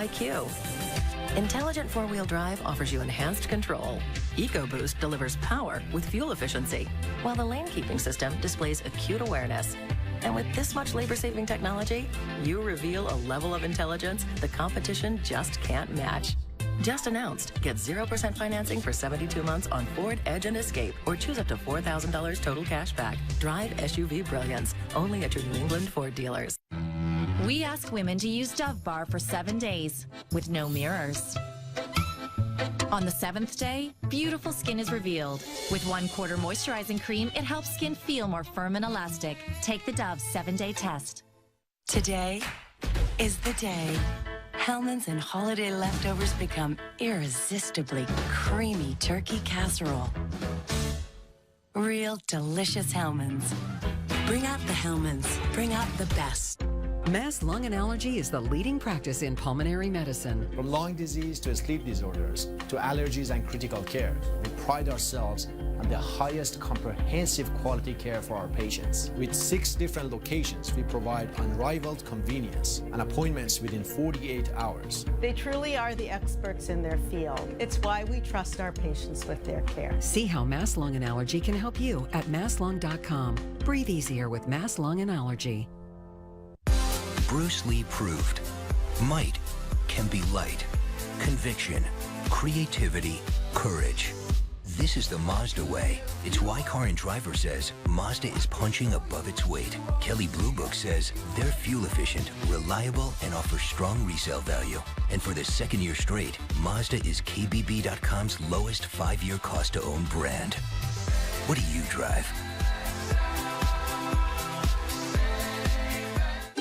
IQ. Intelligent four-wheel drive offers you enhanced control. EcoBoost delivers power with fuel efficiency, while the lane-keeping system displays acute awareness. And with this much labor-saving technology, you reveal a level of intelligence the competition just can't match. Just announced. Get 0% financing for 72 months on Ford Edge and Escape, or choose up to $4,000 total cash back. Drive SUV brilliance, only at your New England Ford dealers. We ask women to use Dove Bar for 7 days with no mirrors. On the 7th day, beautiful skin is revealed. With 1/4 moisturizing cream, it helps skin feel more firm and elastic. Take the Dove 7-day test. Today is the day Hellman's and holiday leftovers become irresistibly creamy turkey casserole. Real delicious Hellman's. Bring out the Hellman's. Bring out the best. Mass lung and allergy is the leading practice in pulmonary medicine. From lung disease to sleep disorders to allergies and critical care, we pride ourselves on the highest comprehensive quality care for our patients. With 6 different locations, we provide unrivaled convenience and appointments within 48 hours. They truly are the experts in their field. It's why we trust our patients with their care. See how Mass Lung and Allergy can help you at masslung.com. Breathe easier with Mass Lung and Allergy. Bruce Lee proved might can be light, conviction, creativity, courage. This is the Mazda way. It's why Car and Driver says Mazda is punching above its weight. Kelley Blue Book says they're fuel efficient, reliable, and offer strong resale value. And for the 2nd year straight, Mazda is KBB.com's lowest 5-year cost to own brand. What do you drive?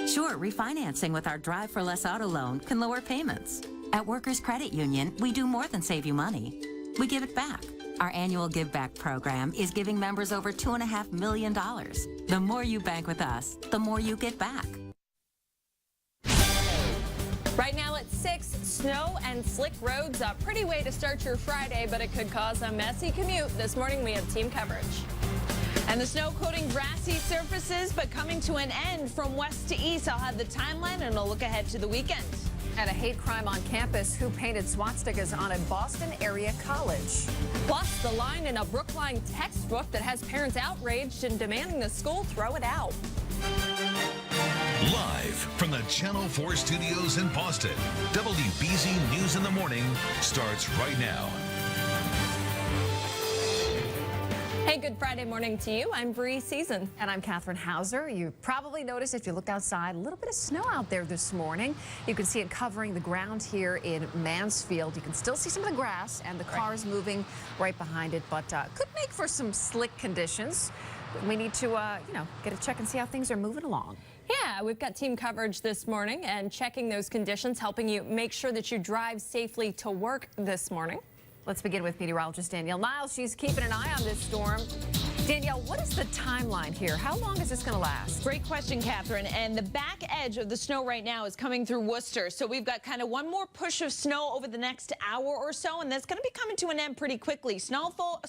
Sure, refinancing with our Drive for Less auto loan can lower payments. At Workers Credit Union, we do more than save you money. We give it back. Our annual Give Back program is giving members over $2.5 million. The more you bank with us, the more you get back. Right now at 6, snow and slick roads, a pretty way to start your Friday, but it could cause a messy commute. This morning we have team coverage. And the snow coating grassy surfaces, but coming to an end from west to east. I'll have the timeline and a look ahead to the weekend. And a hate crime on campus. Who painted swastikas on a Boston area college? Plus, the line in a Brookline textbook that has parents outraged and demanding the school throw it out. Live from the Channel 4 studios in Boston, WBZ News in the Morning starts right now. Hey, good Friday morning to you. I'm Bree Season. And I'm Catherine Hauser. You probably noticed if you looked outside, a little bit of snow out there this morning. You can see it covering the ground here in Mansfield. You can still see some of the grass and the cars moving right behind it, but could make for some slick conditions. We need to, get a check and see how things are moving along. Yeah, we've got team coverage this morning and checking those conditions, helping you make sure that you drive safely to work this morning. Let's begin with meteorologist Danielle Niles. She's keeping an eye on this storm. Danielle, what is the timeline here? How long is this going to last? Great question, Catherine. And the back edge of the snow right now is coming through Worcester. So we've got kind of one more push of snow over the next hour or so, and that's going to be coming to an end pretty quickly. Snowfall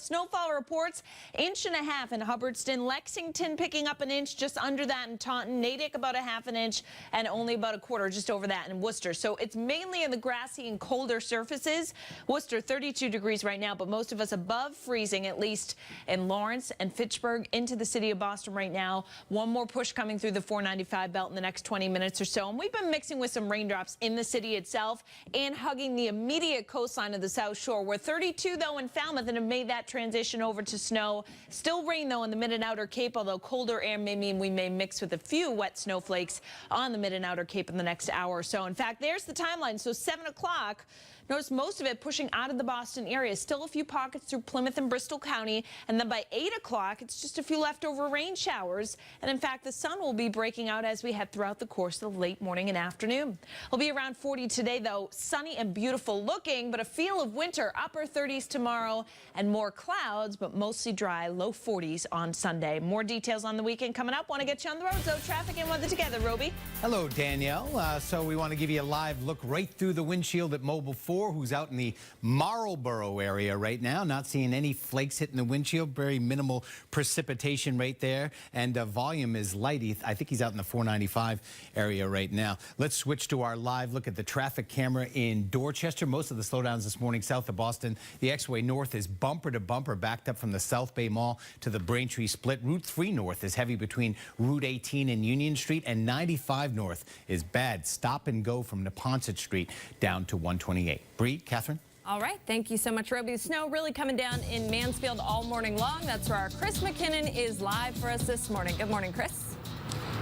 reports 1.5 inches in Hubbardston, Lexington picking up 1 inch, just under that in Taunton, Natick about 1/2 inch, and only about 1/4 just over that in Worcester. So it's mainly in the grassy and colder surfaces. Worcester 32 degrees right now, but most of us above freezing, at least in Lawrence and Fitchburg into the city of Boston right now. One more push coming through the 495 belt in the next 20 minutes or so. And we've been mixing with some raindrops in the city itself and hugging the immediate coastline of the South Shore. We're 32, though, in Falmouth and have made that transition over to snow. Still rain, though, in the mid and outer Cape, although colder air may mean we may mix with a few wet snowflakes on the mid and outer Cape in the next hour or so. In fact, there's the timeline. So 7 o'clock. Notice most of it pushing out of the Boston area. Still a few pockets through Plymouth and Bristol County. And then by 8 o'clock, it's just a few leftover rain showers. And in fact, the sun will be breaking out as we head throughout the course of the late morning and afternoon. It'll be around 40 today, though. Sunny and beautiful looking, but a feel of winter. Upper 30s tomorrow and more clouds, but mostly dry. Low 40s on Sunday. More details on the weekend coming up. Want to get you on the road, so traffic and weather together. Roby. Hello, Danielle. So we want to give you a live look right through the windshield at Mobile 4. Who's out in the Marlboro area right now. Not seeing any flakes hitting the windshield. Very minimal precipitation right there, and volume is light. I think he's out in the 495 area right now. Let's switch to our live look at the traffic camera in Dorchester. Most of the slowdowns this morning south of Boston. The X-Way North is bumper to bumper, backed up from the South Bay Mall to the Braintree split. Route 3 North is heavy between Route 18 and Union Street, and 95 North is bad. Stop and go from Neponset Street down to 128. Bree, Catherine? All right, thank you so much, Roby. Snow really coming down in Mansfield all morning long. That's where our Chris McKinnon is live for us this morning. Good morning, Chris.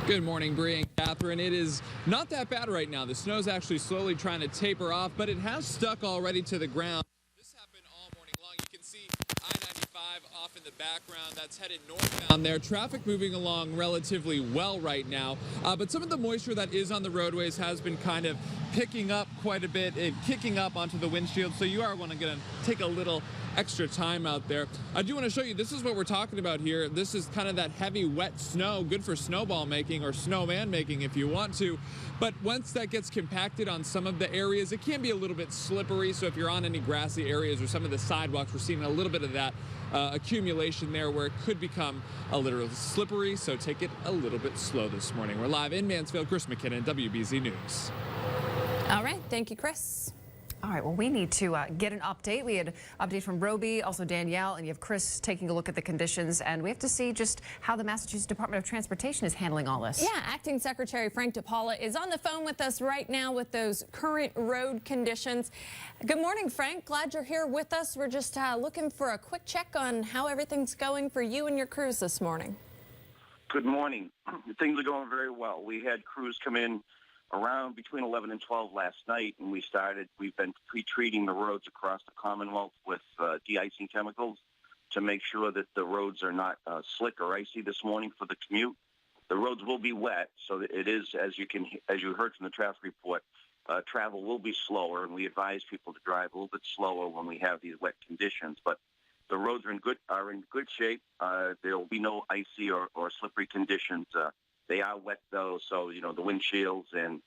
Good morning, Bree and Catherine. It is not that bad right now. The snow's actually slowly trying to taper off, but it has stuck already to the ground. This happened all morning long. You can see I-95 off in the background. That's headed northbound there. Traffic moving along relatively well right now, but some of the moisture that is on the roadways has been kind of picking up quite a bit and kicking up onto the windshield, so you are going to take a little extra time out there. I do want to show you, this is what we're talking about here. This is kind of that heavy, wet snow, good for snowball making or snowman making if you want to. But once that gets compacted on some of the areas, it can be a little bit slippery. So if you're on any grassy areas or some of the sidewalks, we're seeing a little bit of that accumulation there where it could become a little slippery. So take it a little bit slow this morning. We're live in Mansfield. Chris McKinnon, WBZ News. All right. Thank you, Chris. All right, well, we need to get an update. We had an update from Roby, also Danielle, and you have Chris taking a look at the conditions, and we have to see just how the Massachusetts Department of Transportation is handling all this. Yeah, Acting Secretary Frank DePaula is on the phone with us right now with those current road conditions. Good morning, Frank. Glad you're here with us. We're just looking for a quick check on how everything's going for you and your crews this morning. Good morning. Things are going very well. We had crews come in around between 11 and 12 last night, and we've been pre-treating the roads across the Commonwealth with de-icing chemicals to make sure that the roads are not slick or icy this morning for the commute. The roads will be wet, so it is, as you heard from the traffic report, travel will be slower, and we advise people to drive a little bit slower when we have these wet conditions. But the roads are in good shape. There will be no icy or slippery conditions. They are wet, though, so, the windshields, and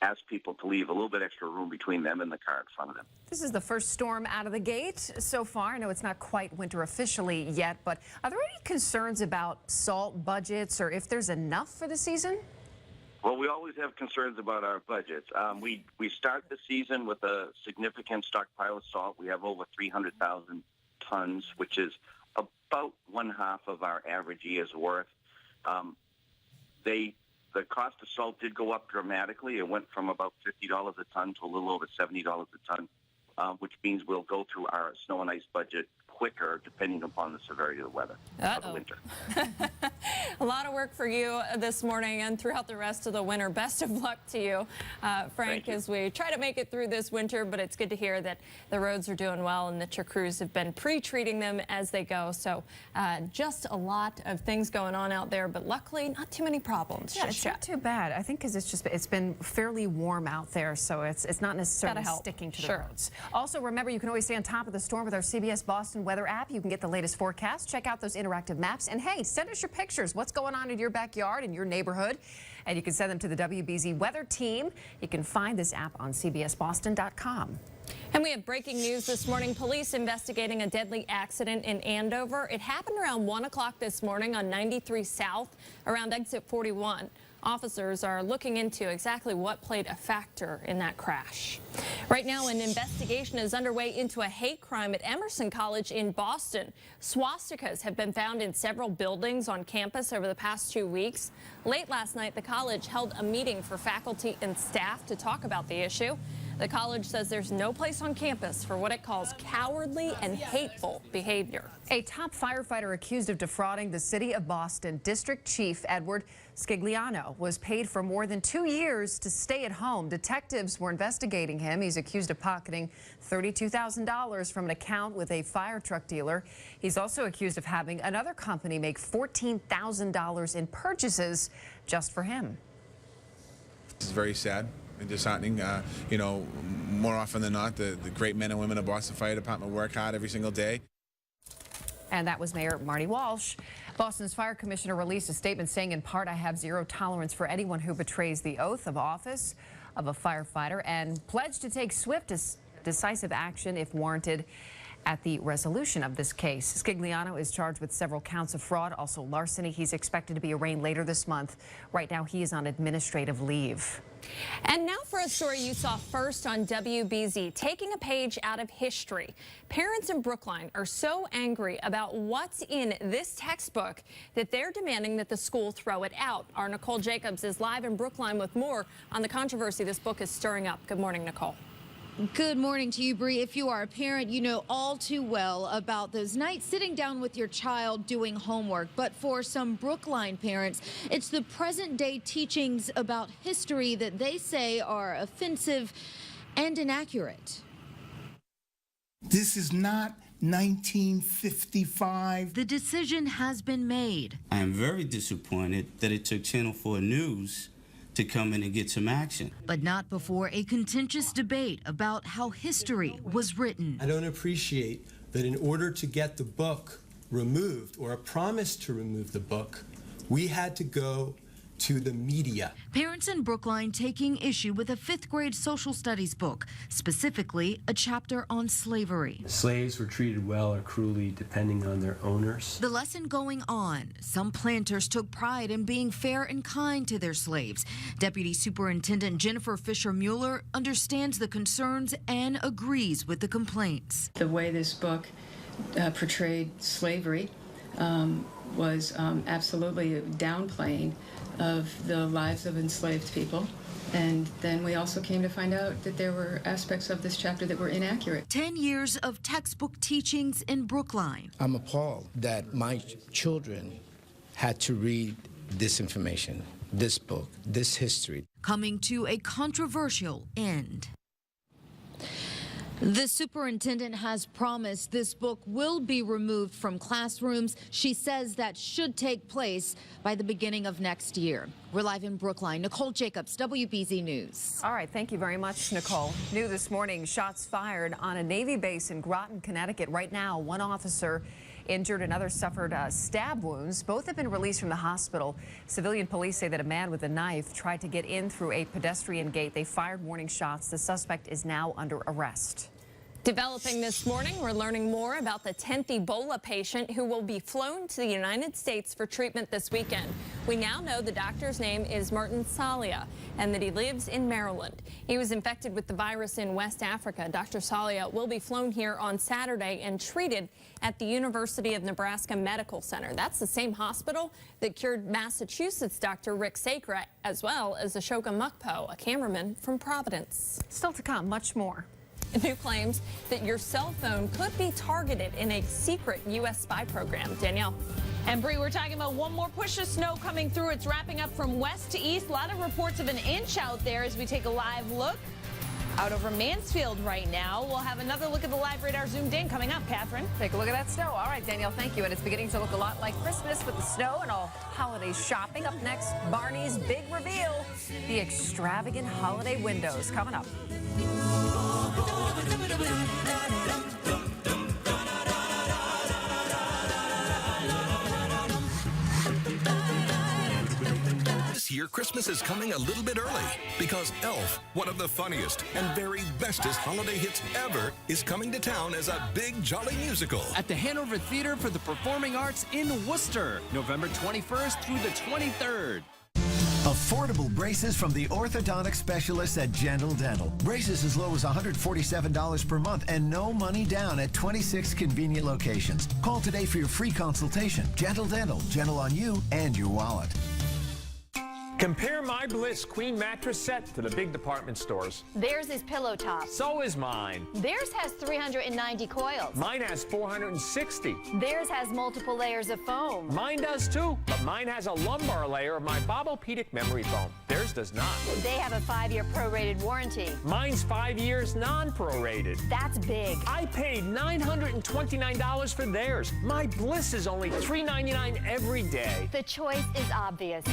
ask people to leave a little bit extra room between them and the car in front of them. This is the first storm out of the gate so far. I know it's not quite winter officially yet, but are there any concerns about salt budgets or if there's enough for the season? Well, we always have concerns about our budgets. We start the season with a significant stockpile of salt. We have over 300,000 tons, which is about 1/2 of our average year's worth. The cost of salt did go up dramatically. It went from about $50 a ton to a little over $70 a ton, which means we'll go through our snow and ice budget quicker depending upon the severity of the weather of the winter. A lot of work for you this morning and throughout the rest of the winter. Best of luck to you, Frank, as we try to make it through this winter, but it's good to hear that the roads are doing well and that your crews have been pre-treating them as they go. So just a lot of things going on out there, but luckily not too many problems. Yeah, it's not too bad. I think because it's been fairly warm out there, so it's not necessarily sticking to the roads. Also, remember, you can always stay on top of the storm with our CBS Boston weather app. You can get the latest forecast, check out those interactive maps, and hey, send us your pictures. What's going on in your backyard, in your neighborhood? And you can send them to the WBZ weather team. You can find this app on cbsboston.com. And we have breaking news this morning. Police investigating a deadly accident in Andover. It happened around 1 o'clock this morning on 93 South around exit 41. Officers are looking into exactly what played a factor in that crash. Right now, an investigation is underway into a hate crime at Emerson College in Boston. Swastikas have been found in several buildings on campus over the past 2 weeks. Late last night, the college held a meeting for faculty and staff to talk about the issue. The college says there's no place on campus for what it calls cowardly and hateful behavior. A top firefighter accused of defrauding the city of Boston District Chief Edward Scigliano was paid for more than 2 years to stay at home. Detectives were investigating him. He's accused of pocketing $32,000 from an account with a fire truck dealer. He's also accused of having another company make $14,000 in purchases just for him. It's very sad and disheartening. More often than not, the great men and women of Boston Fire Department work hard every single day. And that was Mayor Marty Walsh. Boston's fire commissioner released a statement saying, in part, I have zero tolerance for anyone who betrays the oath of office of a firefighter and pledged to take swift, decisive action if warranted. at the resolution of this case. Scigliano is charged with several counts of fraud, also larceny. He's expected to be arraigned later this month. Right now, he is on administrative leave. And now for a story you saw first on WBZ, taking a page out of history. Parents in Brookline are so angry about what's in this textbook that they're demanding that the school throw it out. Our Nicole Jacobs is live in Brookline with more on the controversy this book is stirring up. Good morning, Nicole. Good morning to you, Bree. If you are a parent, you know all too well about those nights sitting down with your child doing homework. But for some Brookline parents, it's the present-day teachings about history that they say are offensive and inaccurate. This is not 1955. The decision has been made. I am very disappointed that it took Channel 4 News to come in and get some action. But not before a contentious debate about how history was written. I don't appreciate that in order to get the book removed, or a promise to remove the book, we had to go to the media. Parents in Brookline taking issue with a 5th grade social studies book, specifically a chapter on slavery. Slaves were treated well or cruelly depending on their owners. The lesson going on. Some planters took pride in being fair and kind to their slaves. Deputy Superintendent Jennifer Fisher-Mueller understands the concerns and agrees with the complaints. The way this book portrayed slavery was absolutely downplaying of the lives of enslaved people. And then we also came to find out that there were aspects of this chapter that were inaccurate. 10 years of textbook teachings in Brookline. I'm appalled that my children had to read this information, this book, this history. Coming to a controversial end. The superintendent has promised this book will be removed from classrooms. She says that should take place by the beginning of next year. We're live in Brookline. Nicole Jacobs, WBZ News. All right, thank you very much, Nicole. New this morning, shots fired on a Navy base in Groton, Connecticut. Right now, one officer injured, another suffered stab wounds. Both have been released from the hospital. Civilian police say that a man with a knife tried to get in through a pedestrian gate. They fired warning shots. The suspect is now under arrest. Developing this morning, we're learning more about the 10th Ebola patient who will be flown to the United States for treatment this weekend. We now know the doctor's name is Martin Salia and that he lives in Maryland. He was infected with the virus in West Africa. Dr. Salia will be flown here on Saturday and treated at the University of Nebraska Medical Center. That's the same hospital that cured Massachusetts Dr. Rick Sacra, as well as Ashoka Mukpo, a cameraman from Providence. Still to come, much more. New claims that your cell phone could be targeted in a secret U.S. spy program. Danielle. And Bree, we're talking about one more push of snow coming through. It's wrapping up from west to east. A lot of reports of an inch out there as we take a live look out over Mansfield right now. We'll have another look at the live radar zoomed in coming up, Catherine. Take a look at that snow. All right, Danielle, thank you. And it's beginning to look a lot like Christmas with the snow and all holiday shopping. Up next, Barney's big reveal, the extravagant holiday windows coming up. This year, Christmas is coming a little bit early because Elf, one of the funniest and very bestest holiday hits ever, is coming to town as a big jolly musical. At the Hanover Theater for the Performing Arts in Worcester, November 21st through the 23rd. Affordable braces from the orthodontic specialists at Gentle Dental. Braces as low as $147 per month and no money down at 26 convenient locations. Call today for your free consultation. Gentle Dental, gentle on you and your wallet. Compare my Bliss Queen mattress set to the big department stores. Theirs is pillow top. So is mine. Theirs has 390 coils. Mine has 460. Theirs has multiple layers of foam. Mine does too, but mine has a lumbar layer of my Bobopedic memory foam. Theirs does not. They have a 5-year prorated warranty. Mine's 5 years non-prorated. That's big. I paid $929 for theirs. My Bliss is only $399 every day. The choice is obvious.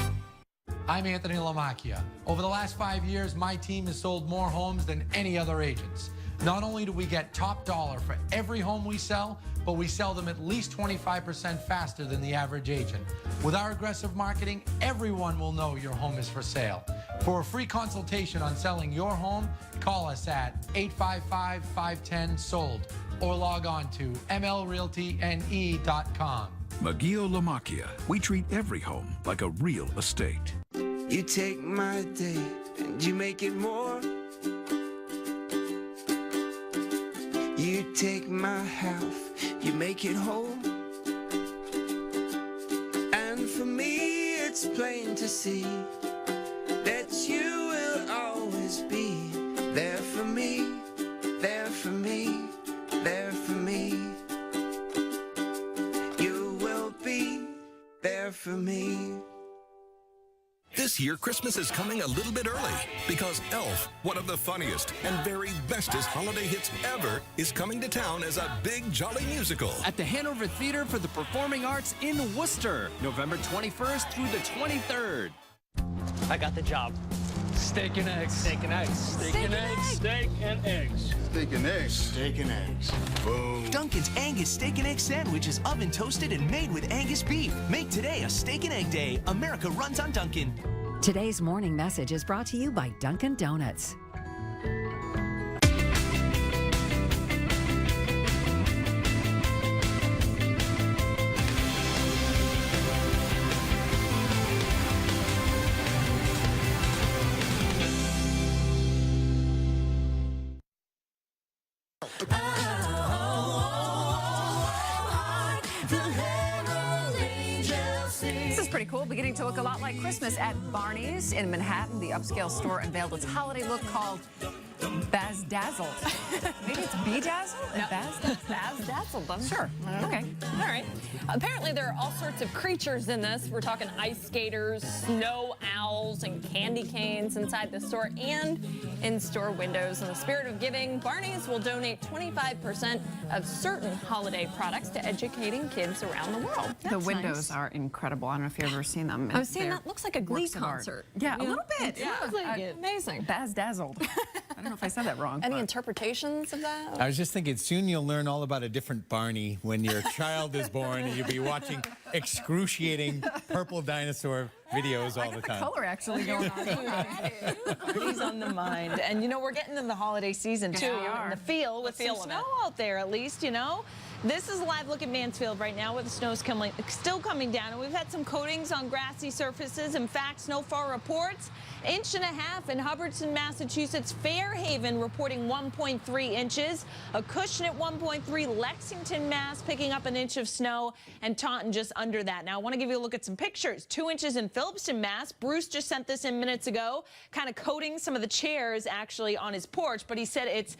I'm Anthony Lamacchia. Over the last 5 years, my team has sold more homes than any other agents. Not only do we get top dollar for every home we sell, but we sell them at least 25% faster than the average agent. With our aggressive marketing, everyone will know your home is for sale. For a free consultation on selling your home, call us at 855-510-SOLD or log on to mlrealtynE.com. Magio Lamacchia. We treat every home like a real estate. You take my day and you make it more. You take my health, you make it whole. And for me, it's plain to see that you will always be there for me, there for me, there for me. You will be there for me. This year, Christmas is coming a little bit early because Elf, one of the funniest and very bestest holiday hits ever, is coming to town as a big jolly musical. At the Hanover Theater for the Performing Arts in Worcester, November 21st through the 23rd. I got the job. Steak and eggs. Steak and eggs. Steak and eggs. Steak and eggs. Steak and eggs. Steak and eggs. Boom. Dunkin's Angus Steak and Egg Sandwich is oven toasted and made with Angus beef. Make today a Steak and Egg Day. America runs on Dunkin'. Today's morning message is brought to you by Dunkin' Donuts. This is pretty cool, beginning to look a lot like Christmas at Barney's in Manhattan. The upscale store unveiled its holiday look called Bazdazzled. Maybe it's Bedazzled? No. Bazdazzled. Sure. Okay. All right. Apparently, there are all sorts of creatures in this. We're talking ice skaters, snow owls, and candy canes inside the store and in store windows. In the spirit of giving, Barney's will donate 25% of certain holiday products to educating kids around the world. The windows are incredible. I don't know if you've ever seen them. I was saying that looks like a Glee concert. Yeah, a little bit. Yeah, amazing. Bazdazzled. I don't know if I said that wrong. Any interpretations of that? I was just thinking, soon you'll learn all about a different Barney when your child is born and you'll be watching excruciating purple dinosaur videos all the time. Color actually going on. He's on the mind. And, you know, we're getting into the holiday season, too. we are. In the field with some snow out there, at least, you know. This is a live look at Mansfield right now where the snow's still coming down. And we've had some coatings on grassy surfaces. In fact, snowfall reports, 1.5 inches in Hubbardston, Massachusetts. Fairhaven reporting 1.3 inches. Acushnet at 1.3. Lexington, Mass picking up 1 inch of snow. And Taunton just under that. Now, I want to give you a look at some pictures. 2 inches in Phillipston, Mass. Bruce just sent this in minutes ago, kind of coating some of the chairs actually on his porch. But he said it's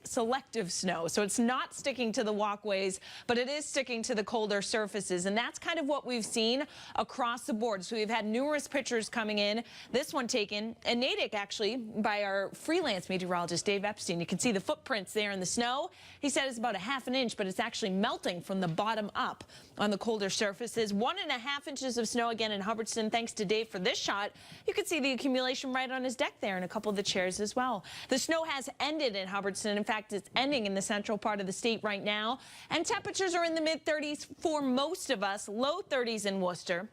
#selective snow. So it's not sticking to the walkways, but it is sticking to the colder surfaces. And that's kind of what we've seen across the board. So we've had numerous pictures coming in. This one taken in Natick, actually, by our freelance meteorologist, Dave Epstein. You can see the footprints there in the snow. He said it's about 1/2 inch, but it's actually melting from the bottom up on the colder surfaces. 1.5 inches of snow again in Hubbardston. Thanks to Dave for this shot. You can see the accumulation right on his deck there and a couple of the chairs as well. The snow has ended in Hubbardston. In fact, it's ending in the central part of the state right now. And temperatures are in the mid-30s for most of us. Low 30s in Worcester.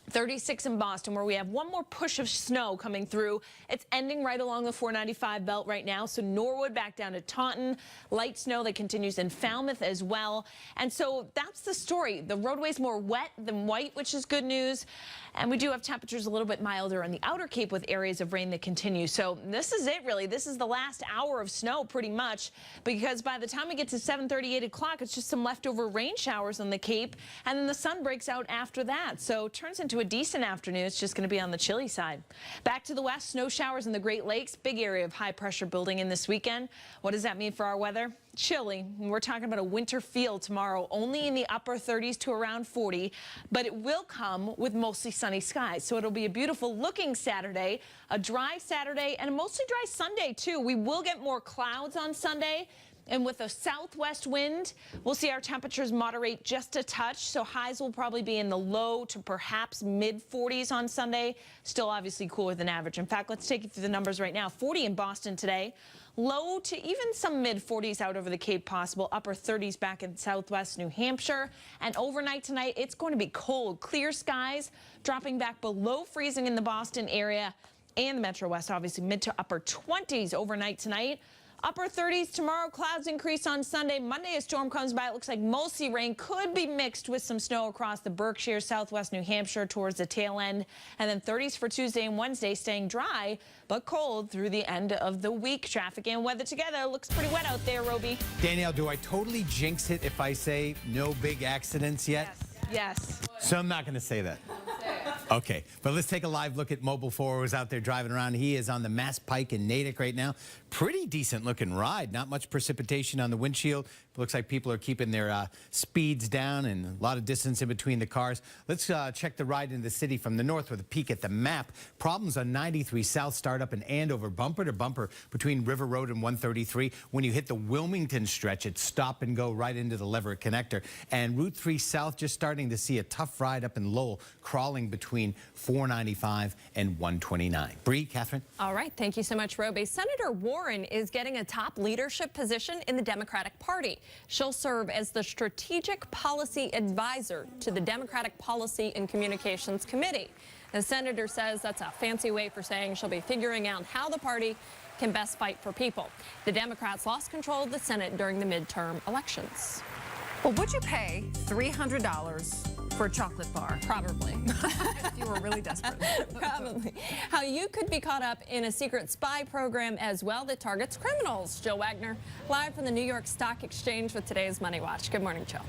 36 in Boston, where we have one more push of snow coming through. It's ending right along the 495 belt right now. So Norwood back down to Taunton. Light snow that continues in Falmouth as well. And so that's the story. The roadway's more wet than white, which is good news. And we do have temperatures a little bit milder on the outer Cape with areas of rain that continue. So this is it, really. This is the last hour of snow, pretty much, because by the time we get to 7:30, 8 o'clock, it's just some leftover rain showers on the Cape, and then the sun breaks out after that. So it turns into a decent afternoon. It's just going to be on the chilly side. Back to the west, snow showers in the Great Lakes. Big area of high pressure building in this weekend. What does that mean for our weather? Chilly. We're talking about a winter feel tomorrow, only in the upper 30s to around 40, but it will come with mostly sunny skies. So it'll be a beautiful looking Saturday, a dry Saturday, and a mostly dry Sunday too. We will get more clouds on Sunday. And with a southwest wind, we'll see our temperatures moderate just a touch. So highs will probably be in the low to perhaps mid-40s on Sunday. Still obviously cooler than average. In fact, let's take you through the numbers right now. 40 in Boston today. Low to even some mid-40s out over the Cape possible. Upper 30s back in southwest New Hampshire. And overnight tonight, it's going to be cold. Clear skies, dropping back below freezing in the Boston area. and the Metro West, obviously mid to upper 20s overnight tonight. Upper 30s tomorrow, clouds increase on Sunday. Monday, a storm comes by. It looks like mostly rain, could be mixed with some snow across the Berkshire, southwest New Hampshire towards the tail end. And then 30s for Tuesday and Wednesday, staying dry but cold through the end of the week. Traffic and weather together. Looks pretty wet out there, Roby. Danielle, do I totally jinx it if I say no big accidents yet? Yes. So I'm not going to say that. Okay, but let's take a live look at Mobile 4, who's out there driving around. He is on the Mass Pike in Natick right now. Pretty decent looking ride. Not much precipitation on the windshield. Looks like people are keeping their speeds down and a lot of distance in between the cars. Let's check the ride in the city from the north with a peek at the map. Problems on 93 South start up in Andover, bumper to bumper between River Road and 133. When you hit the Wilmington stretch, it's stop and go right into the Leverett connector. And Route 3 South just starting to see a tough ride up in Lowell, crawling between 495 and 129. Bree, Catherine? All right. Thank you so much, Roby. Senator Warren is getting a top leadership position in the Democratic Party. She'll serve as the Strategic Policy Advisor to the Democratic Policy and Communications Committee. The senator says that's a fancy way for saying she'll be figuring out how the party can best fight for people. The Democrats lost control of the Senate during the midterm elections. Well, would you pay $300 for a chocolate bar? Probably. If you were really desperate. Probably. How you could be caught up in a secret spy program as well that targets criminals. Jill Wagner, live from the New York Stock Exchange with today's Money Watch. Good morning, Jill.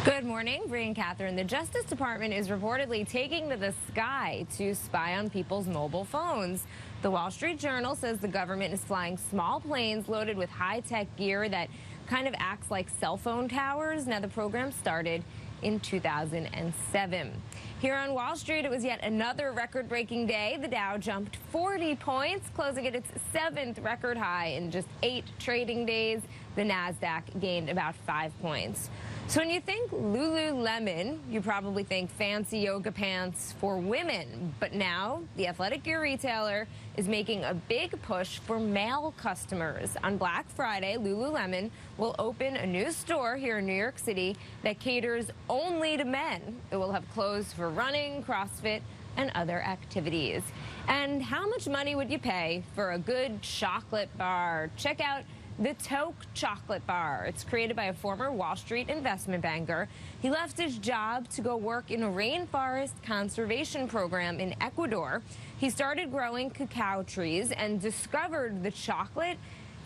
Good morning, Bree and Catherine. The Justice Department is reportedly taking to the sky to spy on people's mobile phones. The Wall Street Journal says the government is flying small planes loaded with high-tech gear that kind of acts like cell phone towers. Now, the program started in 2007. Here on Wall Street, it was yet another record-breaking day. The Dow jumped 40 points, closing at its 7th record high in just 8 trading days. The Nasdaq gained about 5 points. So when you think Lululemon, you probably think fancy yoga pants for women. But now, the athletic gear retailer is making a big push for male customers. On Black Friday, Lululemon will open a new store here in New York City that caters only to men. It will have clothes for running, CrossFit, and other activities. And how much money would you pay for a good chocolate bar? Check out the Toke chocolate bar. It's created by a former Wall Street investment banker. He left his job to go work in a rainforest conservation program in Ecuador. He started growing cacao trees and discovered the chocolate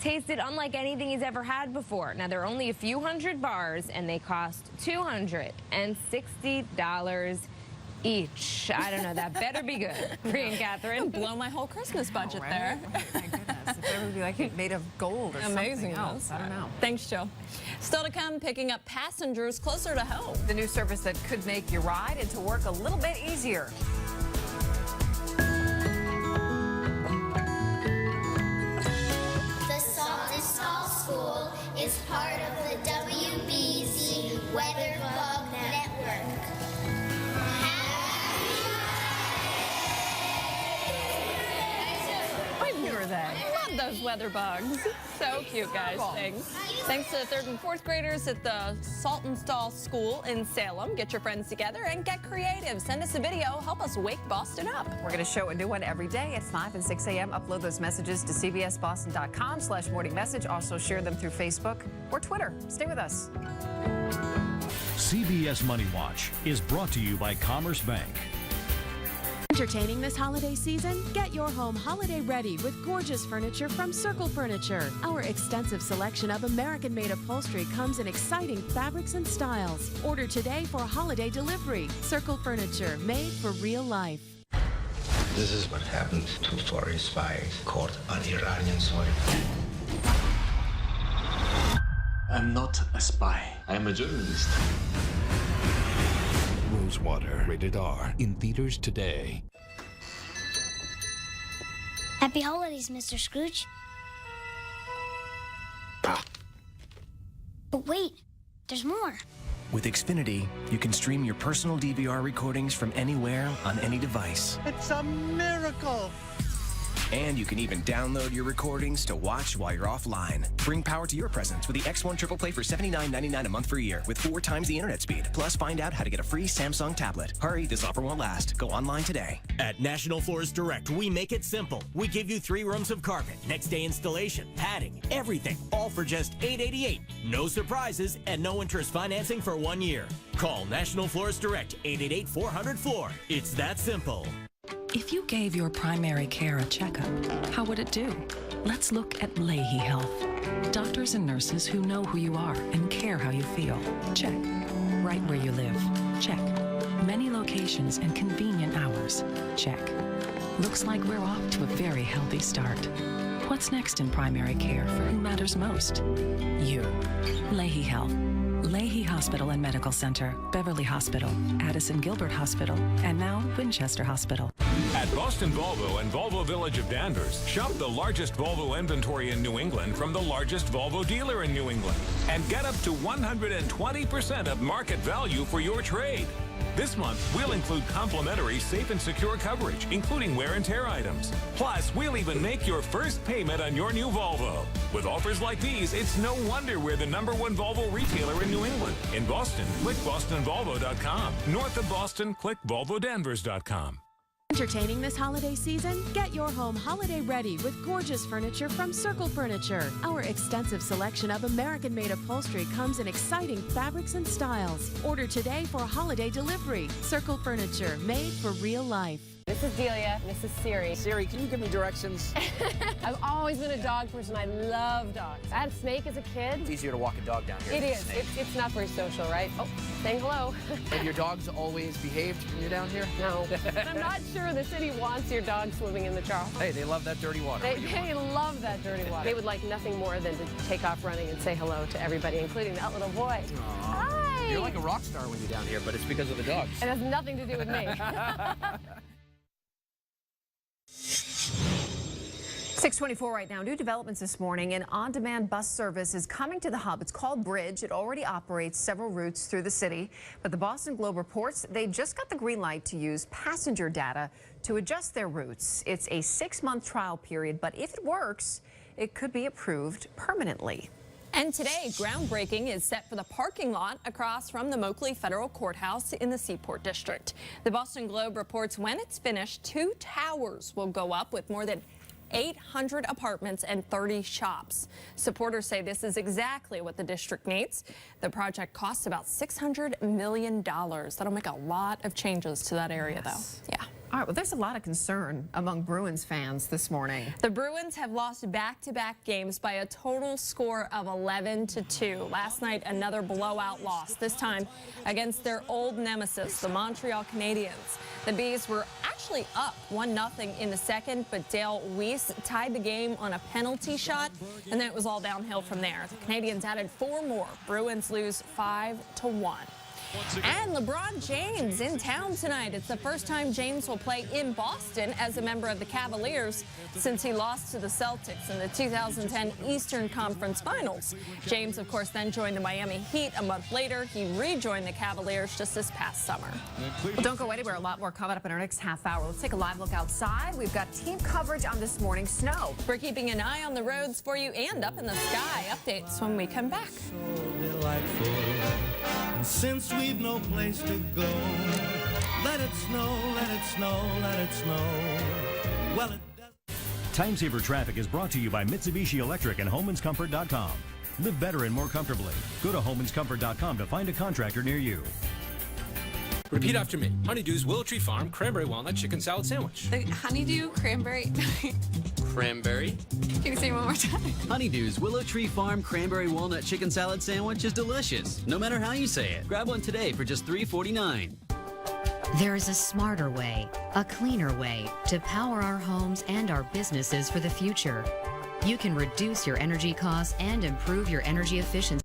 tasted unlike anything he's ever had before. Now, there are only a few hundred bars, and they cost $260 each. I don't know. That better be good. Bree and Catherine. Blow my whole Christmas budget there. My goodness. If it would be like made of gold or Amazing something else. I don't know. Thanks, Jill. Still to come, picking up passengers closer to home. The new service that could make your ride into work a little bit easier. The Saltonstall School is part of the WBZ Weather Bug Network. Who are they? I love those weather bugs. So cute, guys. Thanks. Thanks to the 3rd and 4th graders at the Saltonstall School in Salem. Get your friends together and get creative. Send us a video. Help us wake Boston up. We're going to show a new one every day at 5 and 6 a.m. Upload those messages to cbsboston.com/morningmessage. Also share them through Facebook or Twitter. Stay with us. CBS Money Watch is brought to you by Commerce Bank. Entertaining this holiday season? Get your home holiday ready with gorgeous furniture from Circle Furniture. Our extensive selection of American-made upholstery comes in exciting fabrics and styles. Order today for holiday delivery. Circle Furniture, made for real life. This is what happened to foreign spies caught on Iranian soil. I'm not a spy. I'm a journalist. Rosewater, rated R, in theaters today. Happy holidays, Mr. Scrooge. But wait, there's more. With Xfinity, you can stream your personal DVR recordings from anywhere on any device. It's a miracle. And you can even download your recordings to watch while you're offline. Bring power to your presence with the X1 Triple Play for $79.99 a month for a year with 4 times the internet speed. Plus, find out how to get a free Samsung tablet. Hurry, this offer won't last. Go online today. At National Floors Direct, we make it simple. We give you 3 rooms of carpet, next day installation, padding, everything, all for just $888. No surprises and no interest financing for 1 year. Call National Floors Direct, 888-400-FLOOR. It's that simple. If you gave your primary care a checkup, how would it do? Let's look at Leahy Health. Doctors and nurses who know who you are and care how you feel. Check. Right where you live. Check. Many locations and convenient hours. Check. Looks like we're off to a very healthy start. What's next in primary care for who matters most? You. Leahy Health. Leahy Hospital and Medical Center, Beverly Hospital, Addison Gilbert Hospital, and now Winchester Hospital. At Boston Volvo and Volvo Village of Danvers, shop the largest Volvo inventory in New England from the largest Volvo dealer in New England and get up to 120% of market value for your trade. This month, we'll include complimentary safe and secure coverage, including wear and tear items. Plus, we'll even make your first payment on your new Volvo. With offers like these, it's no wonder we're the #1 Volvo retailer in New England. In Boston, click BostonVolvo.com. North of Boston, click VolvoDanvers.com. Entertaining this holiday season? Get your home holiday ready with gorgeous furniture from Circle Furniture. Our extensive selection of American-made upholstery comes in exciting fabrics and styles. Order today for holiday delivery. Circle Furniture, made for real life. This is Delia. This is Siri. Siri, can you give me directions? I've always been a dog person. I love dogs. I had a snake as a kid. It's easier to walk a dog down here. It than a is. snake. It's not very social, right? Oh, saying hello. Have your dogs always behaved when you're down here? No. I'm not sure the city wants your dog swimming in the Charles. Hey, they love that dirty water. They love that dirty water. They would like nothing more than to take off running and say hello to everybody, including that little boy. Aww. Hi. You're like a rock star when you're down here, but it's because of the dogs. It has nothing to do with me. 6:24 right now. New developments this morning. An on-demand bus service is coming to the hub. It's called Bridge. It already operates several routes through the city. But the Boston Globe reports they just got the green light to use passenger data to adjust their routes. It's a 6-month trial period, but if it works, it could be approved permanently. And today, groundbreaking is set for the parking lot across from the Moakley Federal Courthouse in the Seaport District. The Boston Globe reports when it's finished, 2 towers will go up with more than 800 apartments and 30 shops. Supporters say this is exactly what the district needs. The project costs about $600 million. That'll make a lot of changes to that area, though. Yeah. All right, well, there's a lot of concern among Bruins fans this morning. The Bruins have lost back-to-back games by a total score of 11-2. Last night, another blowout loss, this time against their old nemesis, the Montreal Canadiens. The Bees were actually up 1-0 in the second, but Dale Weiss tied the game on a penalty shot, and then it was all downhill from there. The Canadiens added 4 more. Bruins lose 5-1. And LeBron James in town tonight. It's the first time James will play in Boston as a member of the Cavaliers since he lost to the Celtics in the 2010 Eastern Conference Finals. James, of course, then joined the Miami Heat a month later. He rejoined the Cavaliers just this past summer. Well, don't go anywhere. A lot more coming up in our next half hour. Let's take a live look outside. We've got team coverage on this morning's snow. We're keeping an eye on the roads for you and up in the sky. Updates when we come back. Since we've no place to go, let it snow, let it snow, let it snow. Well, it does. Time Saver Traffic is brought to you by Mitsubishi Electric and HomeAndComfort.com. Live better and more comfortably. Go to HomeAndComfort.com to find a contractor near you. Repeat after me. Honeydew's Willow Tree Farm Cranberry Walnut Chicken Salad Sandwich. The Honeydew Cranberry. Cranberry? Can you say it one more time? Honeydew's Willow Tree Farm Cranberry Walnut Chicken Salad Sandwich is delicious, no matter how you say it. Grab one today for just $3.49. There is a smarter way, a cleaner way to power our homes and our businesses for the future. You can reduce your energy costs and improve your energy efficiency.